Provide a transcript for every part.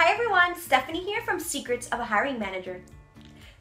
Hi everyone, Stephanie here from Secrets of a Hiring Manager.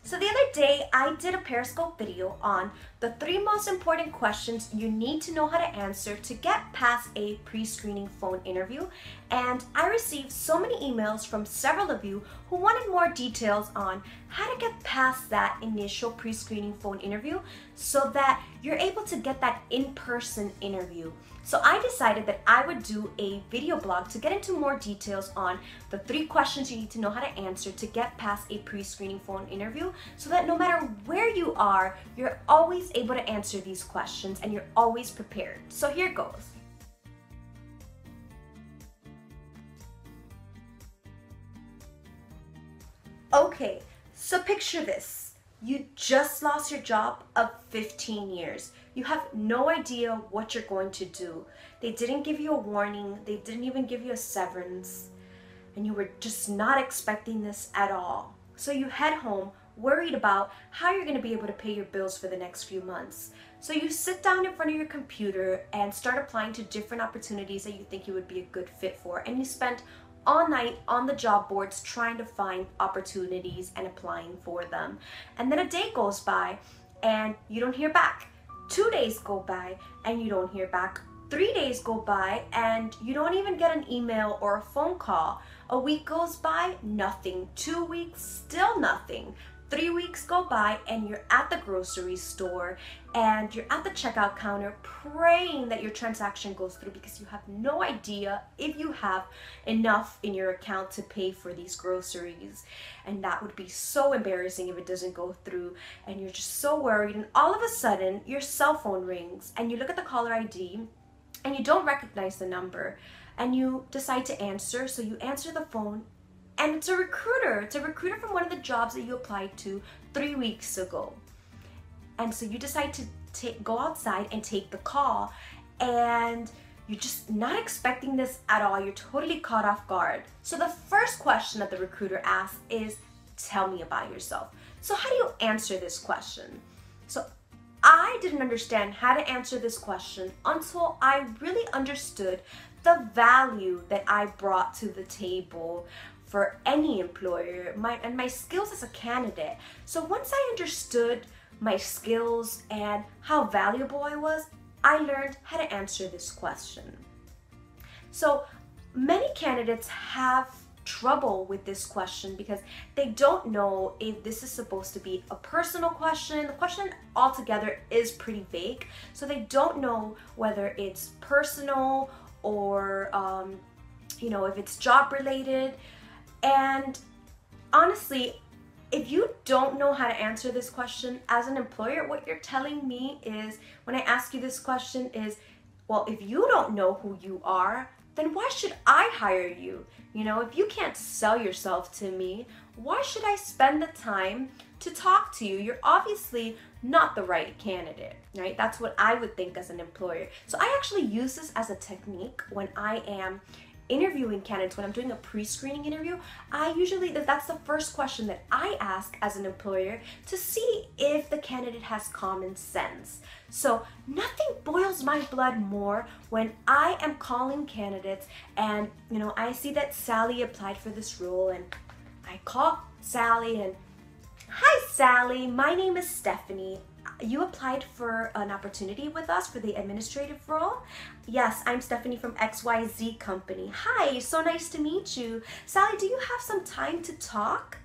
So the other day I did a Periscope video on the 3 most important questions you need to know how to answer to get past a pre-screening phone interview, and I received so many emails from several of you who wanted more details on how to get past that initial pre-screening phone interview so that you're able to get that in-person interview. So I decided that I would do a video blog to get into more details on the 3 questions you need to know how to answer to get past a pre-screening phone interview so that no matter where you are, you're always able to answer these questions and you're always prepared. So here goes. Okay, so picture this. You just lost your job of 15 years. You have no idea what you're going to do. They didn't give you a warning. They didn't even give you a severance. And you were just not expecting this at all. So you head home worried about how you're going to be able to pay your bills for the next few months. So you sit down in front of your computer and start applying to different opportunities that you think you would be a good fit for. And you spend all night on the job boards trying to find opportunities and applying for them. And then a day goes by and you don't hear back. 2 days go by and you don't hear back. 3 days go by and you don't even get an email or a phone call. A week goes by, nothing. 2 weeks, still nothing. 3 weeks go by and you're at the grocery store and you're at the checkout counter praying that your transaction goes through because you have no idea if you have enough in your account to pay for these groceries. And that would be so embarrassing if it doesn't go through and you're just so worried, and all of a sudden your cell phone rings and you look at the caller ID and you don't recognize the number and you decide to answer. So you answer the phone and it's a recruiter. It's a recruiter from one of the jobs that you applied to 3 weeks ago. And so you decide to go outside and take the call, and you're just not expecting this at all. You're totally caught off guard. So the first question that the recruiter asks is, tell me about yourself. So how do you answer this question? So I didn't understand how to answer this question until I really understood the value that I brought to the table for any employer, and my skills as a candidate. So once I understood my skills and how valuable I was, I learned how to answer this question. So many candidates have trouble with this question because they don't know if this is supposed to be a personal question. The question altogether is pretty vague, so they don't know whether it's personal or if it's job related. And honestly, if you don't know how to answer this question as an employer, what you're telling me is, when I ask you this question is, well, if you don't know who you are, then why should I hire you? If you can't sell yourself to me, why should I spend the time to talk to you? You're obviously not the right candidate, right? That's what I would think as an employer. So I actually use this as a technique when I am interviewing candidates. When I'm doing a pre-screening interview, that's the first question that I ask as an employer to see if the candidate has common sense. So nothing boils my blood more when I am calling candidates and I see that Sally applied for this role, and I call Sally and, hi Sally, my name is Stephanie. You applied for an opportunity with us for the administrative role? Yes, I'm Stephanie from XYZ company. Hi, so nice to meet you. Sally, do you have some time to talk?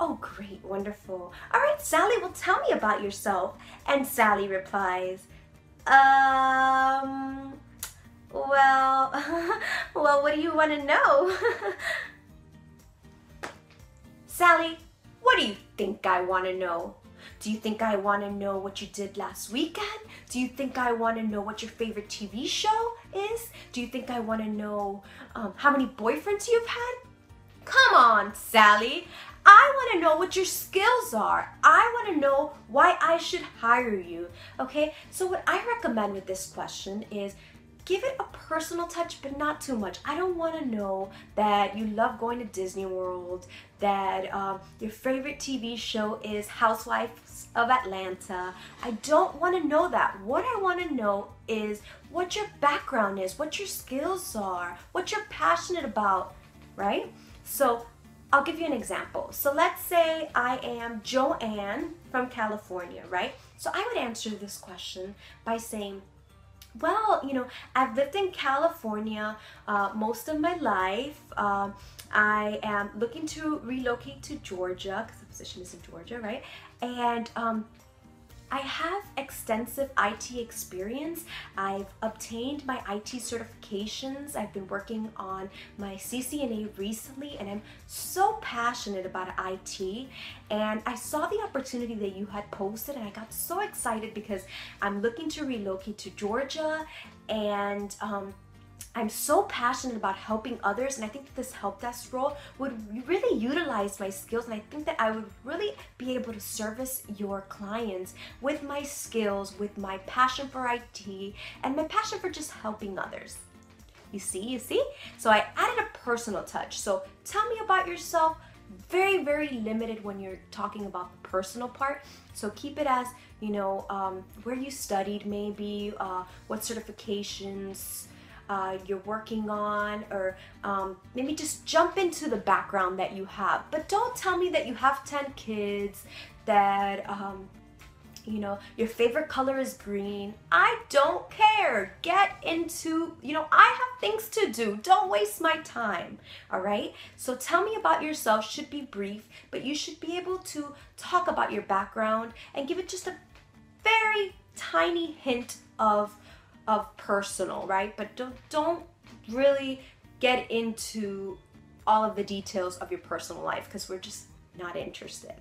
Oh, great, wonderful. All right, Sally, well, tell me about yourself. And Sally replies, well, what do you want to know? Sally, what do you think I want to know? Do you think I want to know what you did last weekend? Do you think I want to know what your favorite TV show is? Do you think I want to know how many boyfriends you've had? Come on, Sally. I want to know what your skills are. I want to know why I should hire you. Okay, so what I recommend with this question is give it a personal touch, but not too much. I don't want to know that you love going to Disney World, that your favorite TV show is Housewives of Atlanta. I don't want to know that. What I want to know is what your background is, what your skills are, what you're passionate about, right? So I'll give you an example. So let's say I am Joanne from California, right? So I would answer this question by saying, well, I've lived in California most of my life. I am looking to relocate to Georgia because the position is in Georgia, right? And I have extensive IT experience. I've obtained my IT certifications. I've been working on my CCNA recently, and I'm so passionate about IT. And I saw the opportunity that you had posted, and I got so excited because I'm looking to relocate to Georgia, and I'm so passionate about helping others, and I think that this help desk role would really utilize my skills, and I think that I would really be able to service your clients with my skills, with my passion for IT, and my passion for just helping others. You see? So I added a personal touch. So tell me about yourself. Very, very limited when you're talking about the personal part. So keep it as, where you studied maybe, what certifications, you're working on, or maybe just jump into the background that you have. But don't tell me that you have 10 kids, that your favorite color is green. I don't care. Get into, I have things to do. Don't waste my time. All right? So tell me about yourself. Should be brief, but you should be able to talk about your background and give it just a very tiny hint of personal, right? But don't really get into all of the details of your personal life because we're just not interested.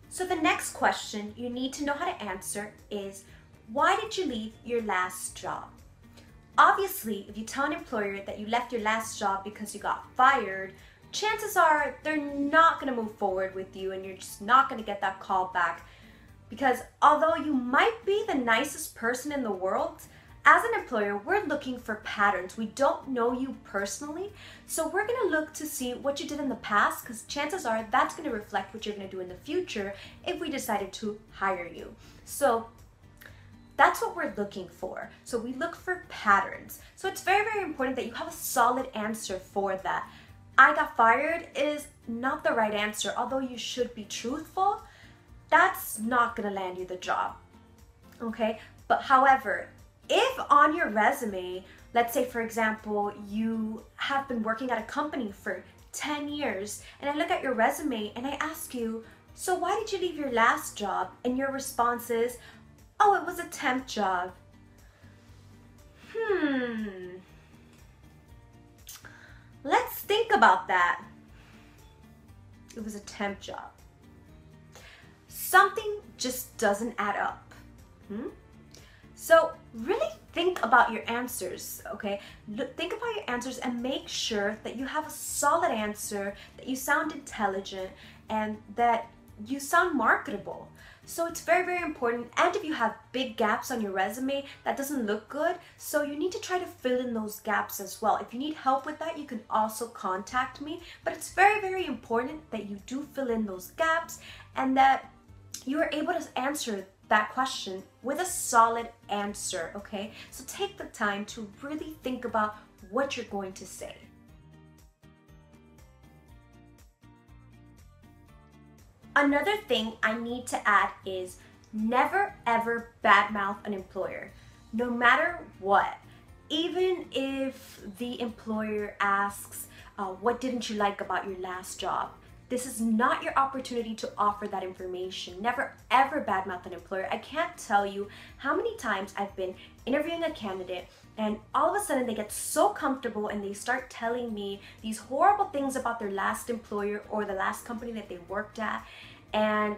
So the next question you need to know how to answer is, why did you leave your last job? Obviously, if you tell an employer that you left your last job because you got fired, chances are they're not going to move forward with you, and you're just not going to get that call back. Because although you might be the nicest person in the world, as an employer, we're looking for patterns. We don't know you personally, so we're going to look to see what you did in the past, because chances are that's going to reflect what you're going to do in the future if we decided to hire you. So that's what we're looking for. So we look for patterns. So it's very, very important that you have a solid answer for that. I got fired is not the right answer. Although you should be truthful, that's not gonna land you the job, okay? But however, if on your resume, let's say for example, you have been working at a company for 10 years, and I look at your resume and I ask you, so why did you leave your last job? And your response is, oh, it was a temp job. Let's think about that. It was a temp job. Something just doesn't add up. So really think about your answers, okay? Think about your answers and make sure that you have a solid answer, that you sound intelligent, and that you sound marketable. So it's very, very important. And if you have big gaps on your resume, that doesn't look good. So you need to try to fill in those gaps as well. If you need help with that, you can also contact me. But it's very, very important that you do fill in those gaps and that you are able to answer that question with a solid answer, okay? So take the time to really think about what you're going to say. Another thing I need to add is never ever badmouth an employer, no matter what. Even if the employer asks, what didn't you like about your last job? This is not your opportunity to offer that information. Never ever badmouth an employer. I can't tell you how many times I've been interviewing a candidate and all of a sudden they get so comfortable and they start telling me these horrible things about their last employer or the last company that they worked at. And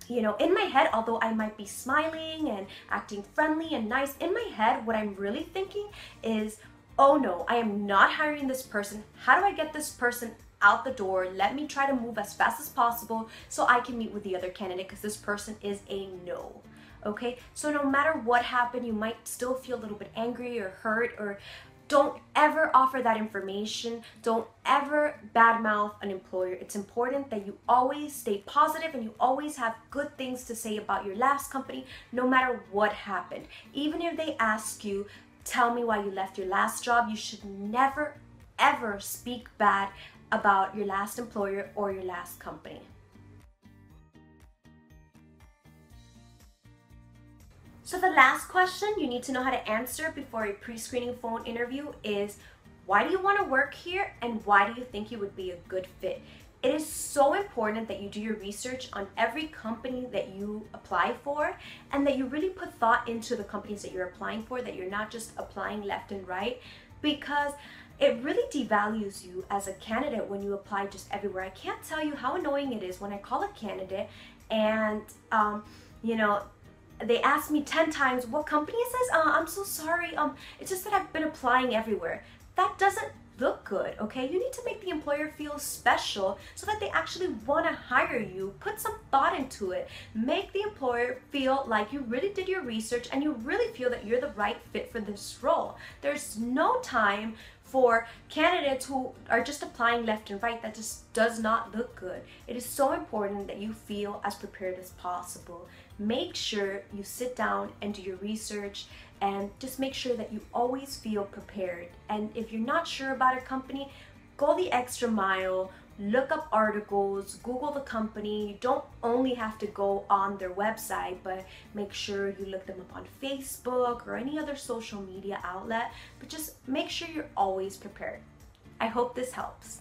you know, in my head, although I might be smiling and acting friendly and nice, in my head what I'm really thinking is, oh no, I am not hiring this person. How do I get this person out the door? Let me try to move as fast as possible so I can meet with the other candidate, because this person is a no. Okay, so no matter what happened, you might still feel a little bit angry or hurt, or don't ever offer that information. Don't ever badmouth an employer. It's important that you always stay positive and you always have good things to say about your last company, no matter what happened. Even if they ask you, tell me why you left your last job. You should never, ever speak bad about your last employer or your last company. So the last question you need to know how to answer before a pre-screening phone interview is, why do you want to work here and why do you think you would be a good fit? It is so important that you do your research on every company that you apply for and that you really put thought into the companies that you're applying for, that you're not just applying left and right, because it really devalues you as a candidate when you apply just everywhere. I can't tell you how annoying it is when I call a candidate and, you know, they ask me 10 times, what company is this? I'm so sorry. It's just that I've been applying everywhere. That doesn't look good, okay? You need to make the employer feel special so that they actually want to hire you. Put some thought into it. Make the employer feel like you really did your research and you really feel that you're the right fit for this role. There's no time for candidates who are just applying left and right. That just does not look good. It is so important that you feel as prepared as possible. Make sure you sit down and do your research and just make sure that you always feel prepared. And if you're not sure about a company, go the extra mile, look up articles, Google the company. You don't only have to go on their website, but make sure you look them up on Facebook or any other social media outlet, but just make sure you're always prepared. I hope this helps.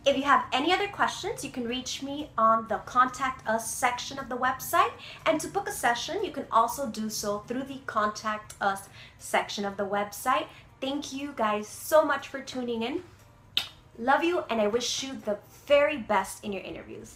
If you have any other questions, you can reach me on the Contact Us section of the website. And to book a session, you can also do so through the Contact Us section of the website. Thank you guys so much for tuning in. Love you, and I wish you the very best in your interviews.